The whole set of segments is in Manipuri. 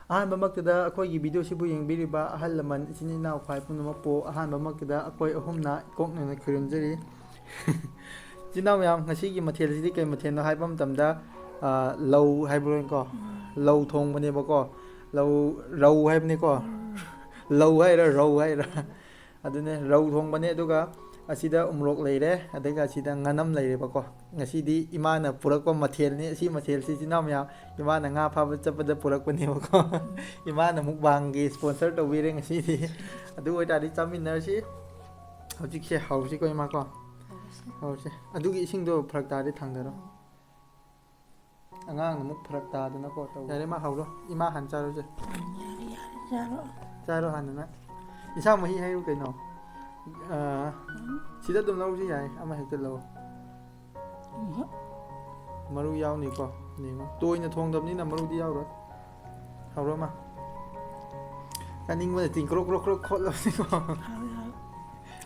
ꯑꯍꯥꯟꯕꯃꯛꯇꯗ ꯑꯩꯈꯣꯏꯒꯤ ꯚꯤꯗꯤꯑꯣꯁꯤꯕꯨ ꯌꯦꯡꯕꯤꯔꯤꯕ ꯑꯍꯜ ꯂꯃꯟ ꯏꯆꯤꯟ ꯏꯅꯥꯎ ꯈ꯭ꯋꯥꯏ ꯄꯨꯝꯅꯃꯛꯄꯨ ꯑꯍꯥꯟꯕꯃꯛꯇꯗ ꯑꯩꯈꯣꯏ ꯑꯍꯨꯝꯅ ꯏꯀꯣꯛꯅꯅ ꯈꯨꯔꯨꯝꯖꯔꯤ ꯏꯆꯤꯟ ꯏꯅꯥꯎ ꯃꯌꯥꯝ ꯉꯁꯤꯒꯤ ꯃꯊꯦꯜꯁꯤꯗꯤ ꯀꯩ ꯃꯊꯦꯜꯅꯣ ꯍꯥꯏꯕ ꯃꯇꯝꯗ ꯂꯧ ꯍꯥꯏꯕ꯭ꯔꯣꯀꯣ ꯂꯧ ꯊꯣꯡꯕꯅꯦꯕꯀꯣ ꯔꯧ ꯍꯥꯏꯕꯅꯤꯀꯣ ꯂꯧ ꯍꯥꯏꯔ ꯔꯧ ꯍꯥꯏꯔ ꯑꯗꯨꯅꯦ ꯔꯧ ꯊꯣꯡꯕꯅꯦ ꯑꯗꯨꯒ ꯑꯁꯤꯗ ꯎꯃꯣꯔꯣꯛ ꯂꯩꯔꯦ ꯑꯗꯨꯒ ꯑꯁꯤꯗ ꯉꯥꯅꯝ ꯂꯩꯔꯦꯕꯀꯣ ꯉꯁꯤꯗꯤ ꯏꯃꯥꯅ ꯄꯨꯔꯛꯄ ꯃꯊꯦꯜꯅꯤ ꯑꯁꯤ ꯃꯊꯦꯜꯁꯤ ꯏꯆꯤꯟ ꯏꯅꯥꯎ ꯃꯌꯥꯝ ꯏꯃꯥꯅ ꯉꯥ ꯐꯥꯕ ꯆꯠꯄꯗ ꯄꯨꯔꯛꯄꯅꯦꯕꯀꯣ ꯏꯃꯥꯅ ꯃꯨꯛꯕꯥꯡꯒꯤ ꯏꯁꯄꯣꯟꯁꯔ ꯇꯧꯕꯤꯔꯦ ꯉꯁꯤꯗꯤ ꯑꯗꯨ ꯑꯣꯏꯇꯥꯔꯗꯤ ꯆꯥꯃꯤꯟꯅꯔꯁꯤ ꯍꯧꯖꯤꯛꯁꯦ ꯍꯧꯔꯁꯤꯀꯣ ꯏꯃꯥꯀꯣ ꯍꯧꯔꯁꯦ ꯑꯗꯨꯒꯤ ꯏꯁꯤꯡꯗꯣ ꯐꯔꯛ ꯇꯥꯔꯗꯤ ꯊꯥꯡꯊꯔꯣ ꯑꯉꯥꯡꯅ ꯑꯃꯨꯛ ꯐꯔꯛ ꯇꯥꯗꯅꯀꯣ ꯇꯧ ꯌꯥꯔꯦ ꯏꯃꯥ ꯍꯧꯔꯣ ꯏꯃꯥ ꯍꯥꯟꯅ ꯆꯥꯔꯨꯁꯦ ꯆꯥꯔꯣ ꯍꯥꯟꯅꯅ ꯏꯟꯁꯥꯡ ꯃꯍꯤ ꯍꯩꯌꯨ ꯀꯩꯅꯣ ꯁꯤꯗ ꯑꯗꯨꯝ ꯂꯧꯔꯁꯨ ꯌꯥꯏ ꯑꯃ ꯍꯦꯛꯇ ꯂꯧ ꯃꯔꯨ ꯌꯥꯎꯅꯤꯀꯣ ꯌꯦꯡꯉꯣ ꯇꯣꯏꯅ ꯊꯣꯡꯗꯕꯅꯤꯅ ꯃꯔꯨꯗꯤ ꯌꯥꯎꯔꯣꯏ ꯍꯧꯔꯣ ꯑꯃ ꯆꯥꯅꯤꯡꯕꯅ ꯇꯤꯡ ꯀ꯭ꯔꯣꯛ ꯀ꯭ꯔꯣꯛ ꯀ꯭ꯔꯣꯛ ꯈꯣꯠꯂꯕꯅꯤꯀꯣ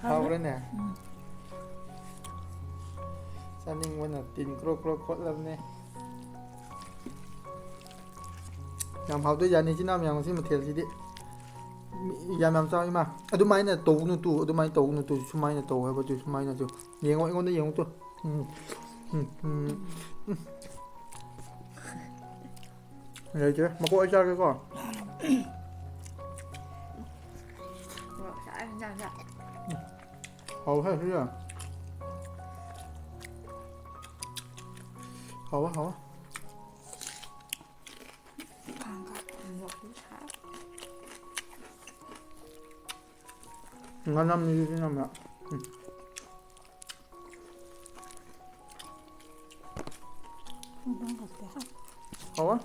ꯍꯥꯎꯕ꯭ꯔꯥꯅꯦ ꯆꯥꯅꯤꯡꯕꯅ ꯇꯤꯟ ꯀ꯭ꯔꯣꯛ ꯀ꯭ꯔꯣꯛ ꯈꯣꯠꯂꯕꯅꯦ ꯌꯥꯝ ꯍꯥꯎꯗꯣꯏ ꯖꯥꯠꯅꯤ ꯏꯆꯤꯟ ꯏꯅꯥꯎ ꯃꯌꯥꯝ ꯉꯁꯤ ꯃꯊꯦꯜꯁꯤꯗꯤ ꯌꯥꯝ ꯌꯥꯝ ꯆꯥꯎ ꯏꯃꯥ ꯑꯗꯨꯃꯥꯏꯅ ꯇꯧꯒꯅꯨ ꯇꯨ ꯑꯗꯨꯃꯥꯏꯅ ꯇꯧꯒꯅꯨ ꯇꯨ ꯁꯨꯃꯥꯏꯅ ꯇꯧ ꯍꯥꯏꯕꯗꯨ ꯁꯨꯃꯥꯏꯅꯁꯨ ꯌꯦꯡꯉꯣ ꯑꯩꯉꯣꯟꯗ ꯌꯦꯡꯉꯨ ꯇꯨ ꯂꯩꯇ꯭ꯔꯦ ꯃꯀꯣꯛ ꯑꯩ ꯆꯥꯒꯦꯀꯣ ꯍꯥꯎꯍꯦ ꯁꯤꯁꯦ ꯍꯥꯎꯋꯦ ꯍꯥꯎꯋꯦ ꯉꯥꯅꯝꯅꯤ ꯌꯥꯝꯅ ꯍꯥꯎꯋꯦ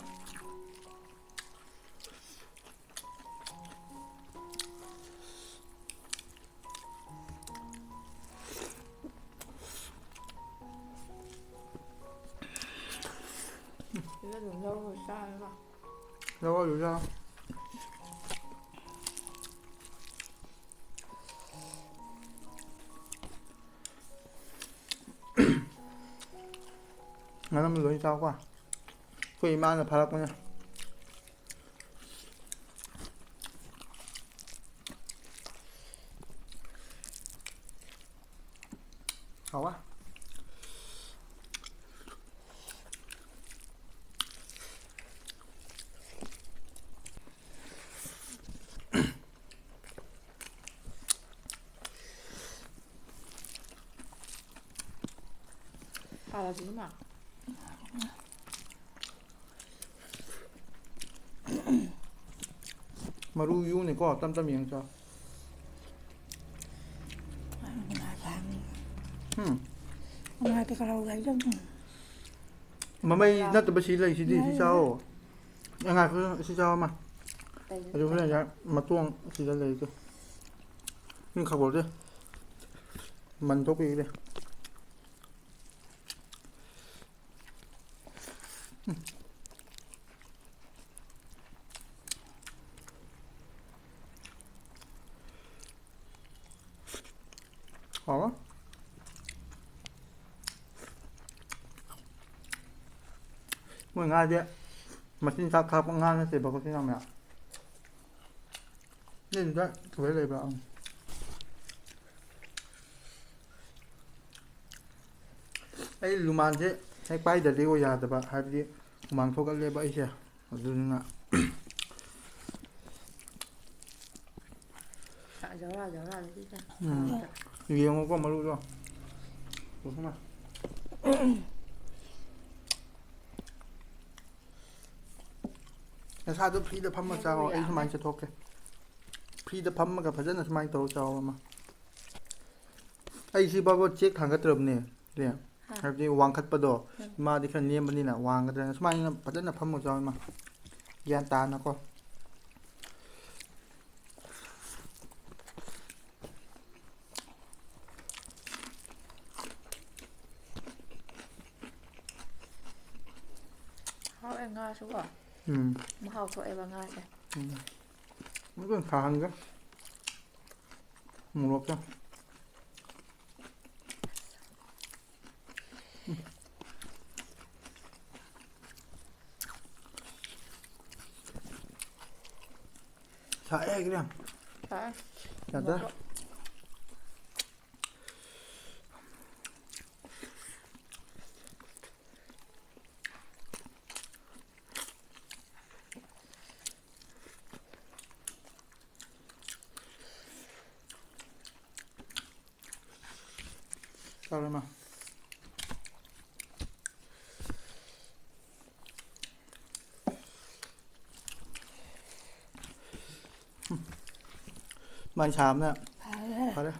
Sila đừng lâu rồi sao mà đâu có sao ngắn lắm rồi sao quá quỳ mang là phải nha hảo quá là gì mà maru yu này có tâm tâm miệng cho Hôm cái cầu lấy cho mà mày nát tụi bác sĩ lấy gì sao anh ngài cứ sao mà aduh kan ya matuang sila lấy cái nhưng khảo rồi mình tốt đi hả mọi người đi mà xin sao khắp ngang thì bảo có cái nào mẹ nên đấy phải lấy vào ai luman chứ hay bay để đi qua nhà tập hay đi mang thuốc lấy bay chứ rồi nè giấu ra đi ra vì không có mà luôn rồi ủa không à ꯅꯁꯥꯗꯣ ꯐ꯭ꯔꯤꯗ ꯐꯝꯃ ꯆꯥꯎ ꯑꯩ ꯁꯨꯃꯥꯏꯅ ꯆꯠꯊꯣꯛꯀꯦ ꯐ꯭ꯔꯤꯗ ꯐꯝꯃꯒ ꯐꯖꯅ ꯁꯨꯃꯥꯏꯅ ꯇꯧꯔ ꯆꯥꯎ ꯑꯃ ꯑꯩ ꯁꯤ ꯐꯥꯎꯕ ꯆꯦꯛ ꯊꯥꯡꯒꯠꯇ꯭ꯔꯕꯅꯦ ꯍꯥꯏꯕꯗꯤ ꯋꯥꯡꯈꯠꯄꯗꯣ ꯃꯥꯗꯤ ꯈꯔ ꯅꯦꯝꯕꯅꯤꯅ ꯋꯥꯡꯒꯗ꯭ꯔꯅ ꯁꯨꯃꯥꯏꯅ ꯐꯖꯅ ꯐꯝꯃ ꯆꯥꯎ ꯏꯃꯥ ꯒ꯭ꯌꯥꯟ ꯇꯥꯅꯀꯣ ꯍꯥꯎꯋꯦ ꯉꯥꯁꯨꯀꯣ ꯃꯍꯥꯎ ꯊꯣꯛꯑꯦꯕ ꯉꯥꯁꯦ 이건 강한가? 먹자. 사야 그냥. 잘. 나도. 잠깐만. 많이 잡네. 잘해. 그래.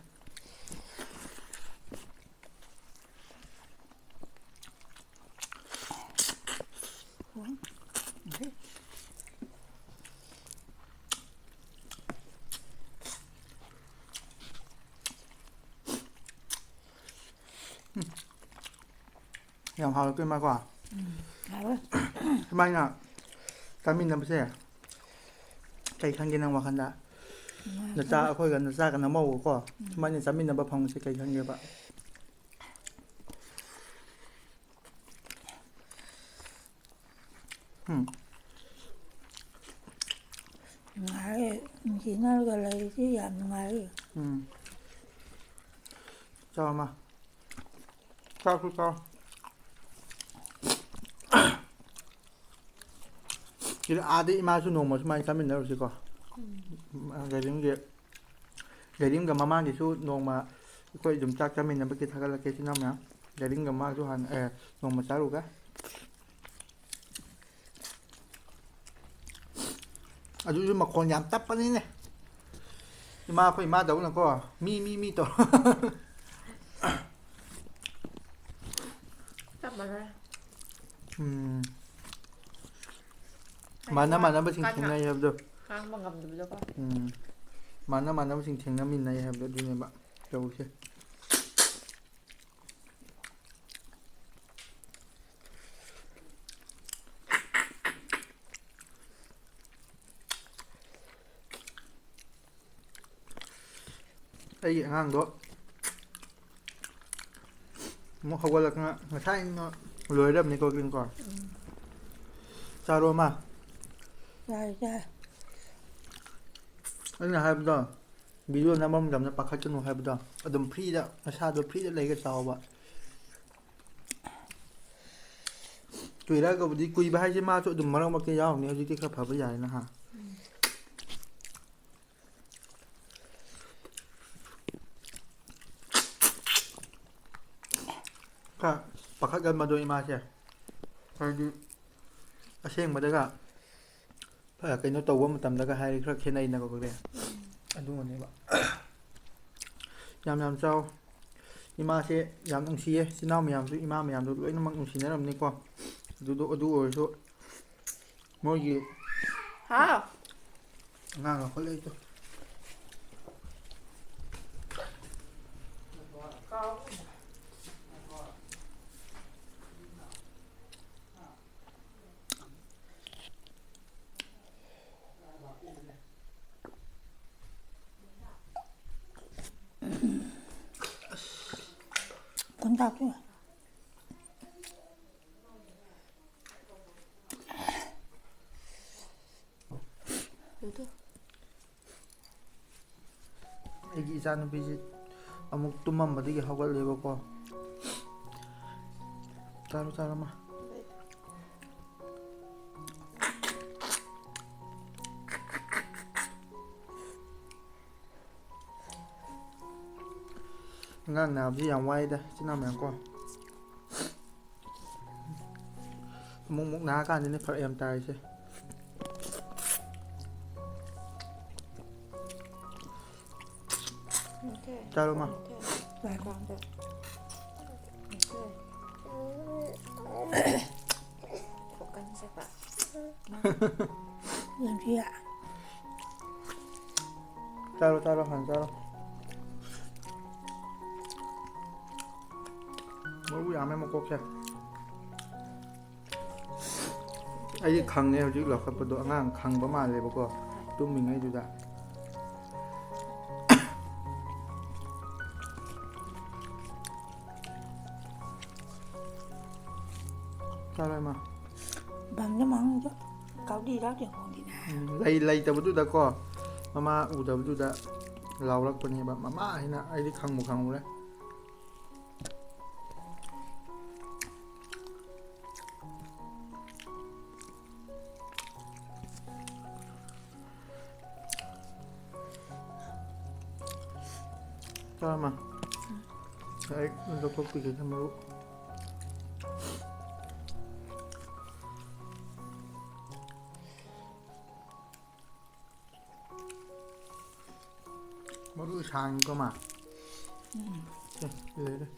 Làm hào cái mai quả. 잘해. Mai nè. Cá min làm sao? Cái khăn cái năng hoa khăn đã. Nó ra khôi gần nó ra cái nó màu của. Mai này cá min làm bắp hồng sẽ cái khăn cái bạn. Ngại chỉ nói gọi là chứ làm ngại. Cho mà. Cho cứ cho. Jadi ada imasu nomor semai kami nak usi ko. Garing ga mama di su noma ko jum tak kami nak pergi thakal ke sinam ya. Garing ga ma su han noma saru ka. Aju ju makon yam tap pa ni ne. Ima ko ima daw na ko. Mi to. Tap mà ra. Mana ba sing thing nai habdo. Khang mà ngầm được cho con. Mana ba sing thing na min nai habdo du ne ba. Đâu che. Ai hang đó. Mo khawal ka nga thai no loi dam ni ko kin ko. Charo ma. Sai. Anh là hai bữa đó video nam mong làm nó bạc hết cho nó hai bữa đó ở đầm free đó nó sao đầm free đó lấy cái tàu vậy tùy ra có đi quỳ ba hai chứ ma chỗ đầm mà nó mà cái giáo này thì cái hợp với dài nó hả cả bạc hết gần mà đôi ma chứ hay đi à xem mà đấy cả phải là cái nó tàu mà tầm đó cả hai cái kia này là có cái anh đúng rồi đấy bạn làm sao ima sẽ làm ông xí ấy xin nào mày làm rồi ima mày làm rồi lỗi nó mang ông xí nó làm nên qua đủ rồi số mỗi gì Hả? ngang là khó lấy thôi Con đọc chứ. Được thôi. 애기 이사는 비지 아무 뚱만 받이게 하고 레버고 따로 마 ngang nào chứ làm quay đây chứ nào mày con múc ná cái này phải em tay chứ Ok. Charo mà Sai. Con được. Ok. Phụ canh sẽ bạn. Làm gì ạ? Charo hẳn charo mỗi buổi ăn em một cốc xe ấy khăng này chứ là cái bữa đó ngang khăng bấm màเลยbố cô tụi mình ấy được sao đây mà Bằng cái món chứ. Cậu đi đó thì còn đi nào. lây tao bữa đó có ꯃꯃꯥ ꯎꯗꯕꯗꯨꯗ ꯂꯥꯎꯔꯛꯄꯅꯦꯕ ꯃꯃꯥ ꯍꯥꯏꯅ ꯑꯩꯗꯤ ꯈꯪꯕꯨ ꯈꯪꯉꯨꯔꯦ ꯆꯥꯃ ꯑꯩ ꯂꯧꯊꯣꯛꯄꯤꯒꯦ ꯃꯔꯨꯞ mẫu sàn cơ mà đây, lấy đây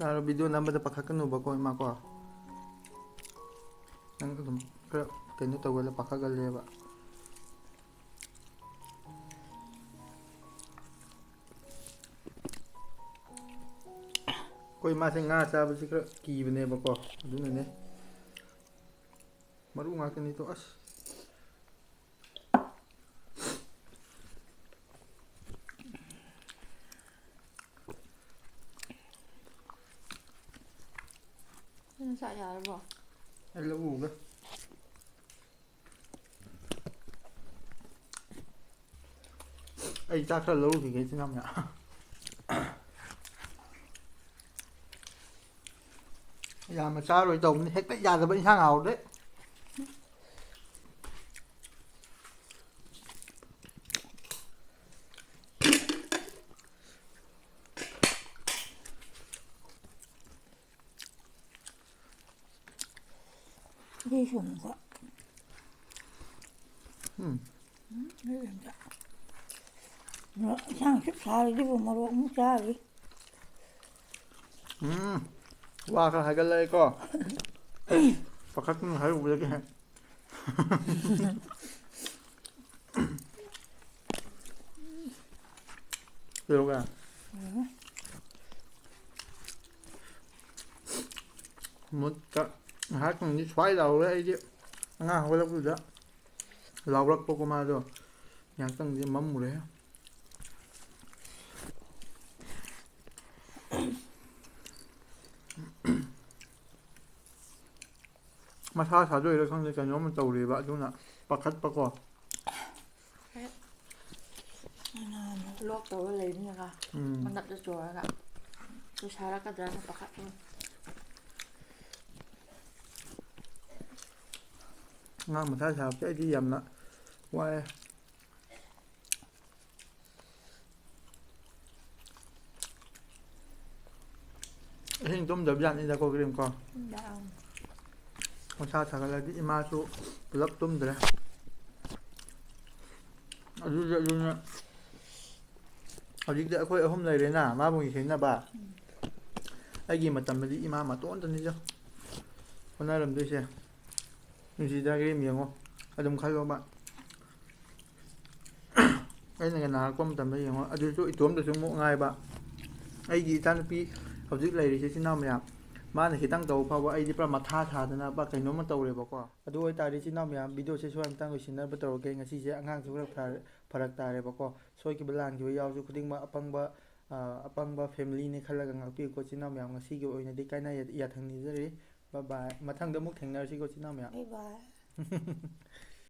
Kalau video nambah pakai nu bako ima ko nang dum kenu tawala pakagaleba koi ma se nga chaba si kra kibne bako aduna ne maru nga kani to as Dạ dạ rồi. Ai lâu ngủ cơ. Ai chắc là lâu thì cái thứ năm nhỉ. Giờ mà sao rồi tổng hết cái giờ rồi vẫn sang ảo đấy. đi xuống quá nó sang sức xa đi vào mà không xa đi Qua cái hai cái lê co. Và khách thấy một cái này. Được à? Một cái hát còn đi xoay đầu đấy chứ nga không có lắm rồi đó lau lắc cô ma rồi nhang tăng gì mắm rồi đấy mà sao sao rồi không thì cái nhóm mình tàu đi vậy chú nè bạc khách bạc cò Lốp tàu lấy như cả mình đặt cho chùa cả tôi xài ra cái đó nó bạc luôn ngon mà thái sao cái gì dầm đó quay hình tôm đập dàn đi ra coi cái đêm con con sao thằng là đi ma số lấp tôm rồi ở dưới nha ở dưới đây coi hôm nay đấy nè má bùi thế nè bà ai gì mà tầm là đi ma mà tốn tên đi chứ con này làm gì xem như gì ra cái miệng không ở trong khai các bạn cái này là có một tầm đấy không ở dưới chỗ tóm được xuống một ngày bạn ai gì tan pi học dưới này thì xin nào mày mà này khi tăng tàu phao ai đi mà tha thà thế nào bạn cái nó mà tàu này bảo qua đôi ta đi xin nào mày video sẽ xoay tăng rồi xin nào bắt đầu cái ngày sẽ ngang số farak tare bảo qua xoay cái balan cái yao chỗ quyết mà apang ba family này khai là ngang pi có xin nào mày ngày sẽ cái ôi này đi cái này ya thằng này rồi bye bye mà thằng đó muốn thằng nào sẽ có xin nào mày bye bye